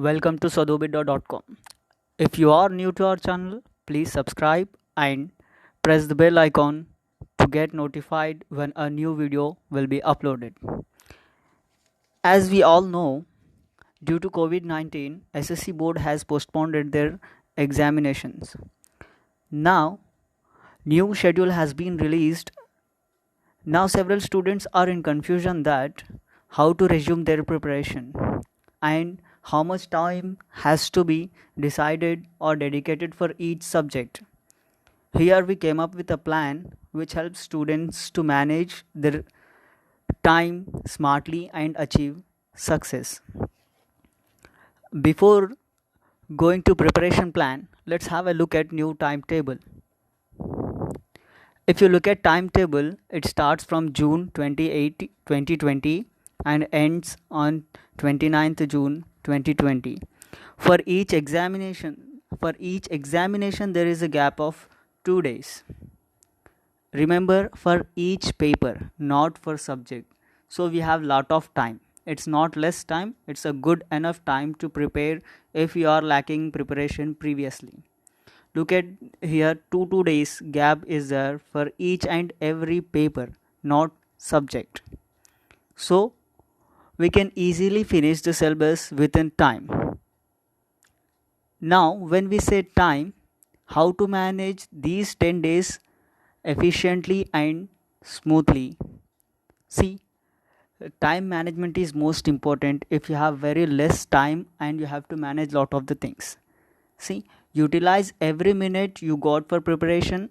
Welcome to sadobida.com. If you are new to our channel, please subscribe and press the bell icon to get notified when a new video will be uploaded. As we all know, due to COVID-19, SSC board has postponed their examinations. Now, new schedule has been released. Now several students are in confusion that how to resume their preparation and how much time has to be decided or dedicated for each subject. Here we came up with a plan which helps students to manage their time smartly and achieve success. Before going to preparation plan, let's have a look at new timetable. If you look at timetable, it starts from June 28, 2020 and ends on 29th June 2020. For each examination there is a gap of 2 days. Remember, for each paper, not for subject. So we have lot of time. It's not less time, it's a good enough time to prepare if you are lacking preparation previously. Look at here, 2 days gap is there for each and every paper, not subject. So we can easily finish the syllabus within time. Now when we say time, how to manage these 10 days efficiently and smoothly? See, time management is most important if you have very less time and you have to manage lot of the things. See, utilize every minute you got for preparation.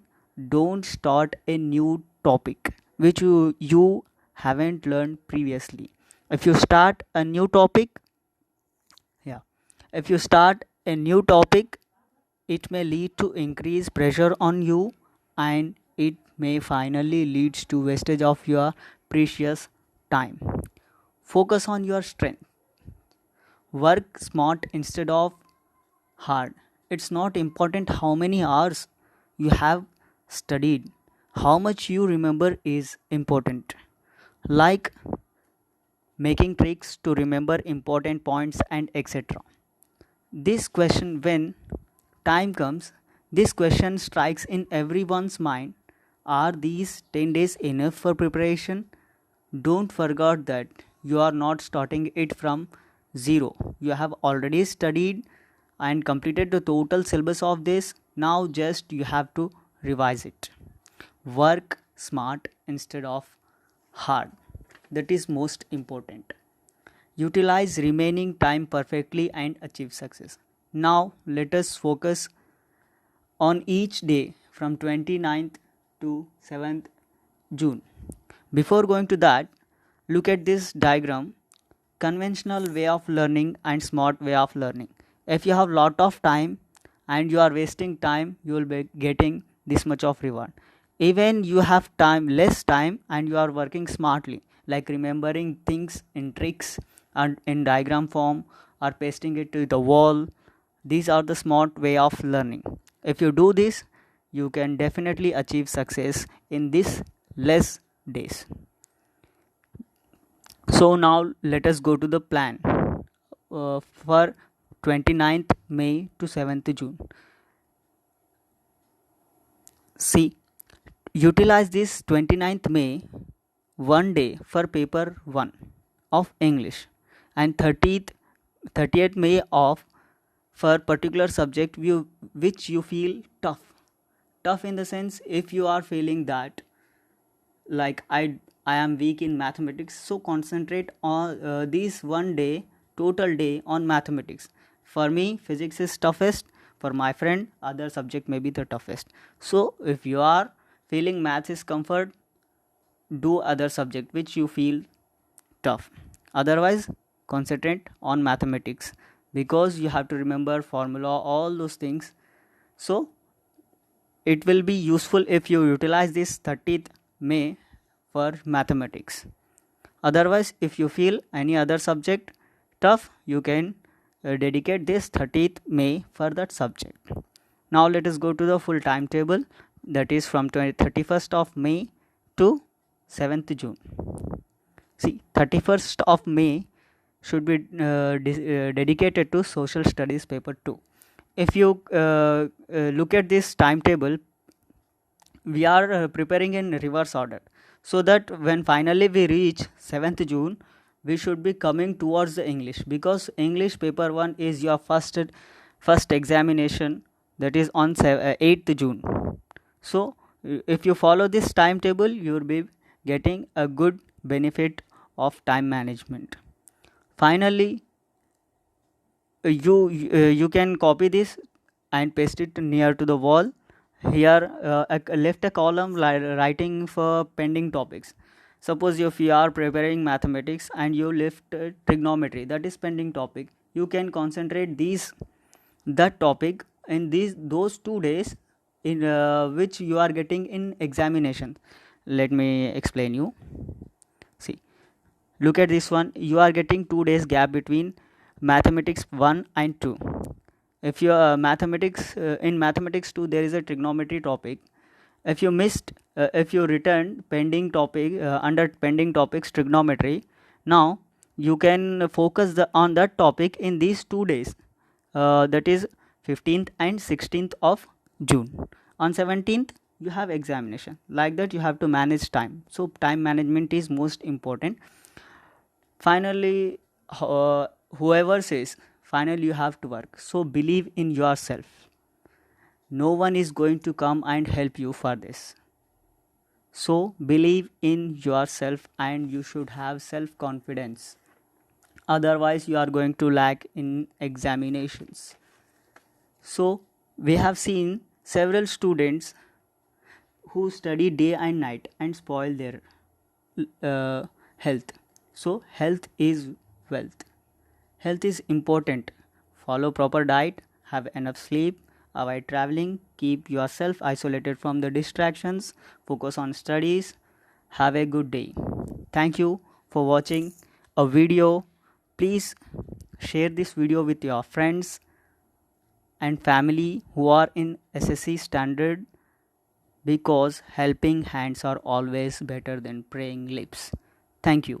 Don't start a new topic which you haven't learned previously. If you start a new topic, it may lead to increased pressure on you and it may finally leads to wastage of your precious time. Focus on your strength. Work smart instead of hard. It's not important how many hours you have studied. How much you remember is important. Like making tricks to remember important points and etc. This question, when time comes, this question strikes in everyone's mind. Are these 10 days enough for preparation? Don't forget that you are not starting it from zero. You have already studied and completed the total syllabus of this. Now just you have to revise it. Work smart instead of hard. That is most important. Utilize remaining time perfectly and achieve success. Now let us focus on each day from 29th to 7th June. Before going to that, look at this diagram. Conventional way of learning and smart way of learning. If you have lot of time and you are wasting time, you will be getting this much of reward. Even you have less time and you are working smartly, like remembering things in tricks and in diagram form or pasting it to the wall. These are the smart way of learning. If you do this, you can definitely achieve success in this less days. So now let us go to the plan for 29th May to 7th June. See, utilize this 29th May one day for paper 1 of English and 30th May of for particular subject which you feel tough in the sense, if you are feeling that like I am weak in mathematics, so concentrate on this one day, total day on mathematics. For me, physics is toughest. For my friend, other subject may be the toughest. So if you are feeling maths is comfort, do other subject which you feel tough. Otherwise, concentrate on mathematics because you have to remember formula, all those things. So it will be useful if you utilize this 30th May for mathematics. Otherwise, if you feel any other subject tough, you can dedicate this 30th May for that subject. Now let us go to the full timetable, that is from 31st of May to 7th June. See, 31st of May should be dedicated to social studies paper 2. If you look at this timetable, we are preparing in reverse order, so that when finally we reach 7th June, we should be coming towards the English, because English paper 1 is your first examination, that is on 8th June. So if you follow this timetable, you will be getting a good benefit of time management. Finally, you can copy this and paste it near to the wall. Here left a column writing for pending topics. Suppose if you are preparing mathematics and you left trigonometry, that is pending topic, you can concentrate that topic in those 2 days in which you are getting in examination. Let me explain you. See, look at this one. You are getting 2 days gap between mathematics 1 and 2. If you mathematics in mathematics 2 there is a trigonometry topic. If you missed, if you returned pending topic under pending topics trigonometry, now you can focus on that topic in these 2 days, that is 15th and 16th of June. On 17th you have examination. Like that you have to manage time. So time management is most important. Finally, whoever says finally you have to work, so believe in yourself. No one is going to come and help you for this. So believe in yourself and you should have self-confidence. Otherwise you are going to lack in examinations. So we have seen several students who study day and night and spoil their health. So health is wealth. Health is important. Follow proper diet, have enough sleep, avoid traveling, keep yourself isolated from the distractions, focus on studies. Have a good day. Thank you for watching a video. Please share this video with your friends and family who are in SSC standard, because helping hands are always better than praying lips. Thank you.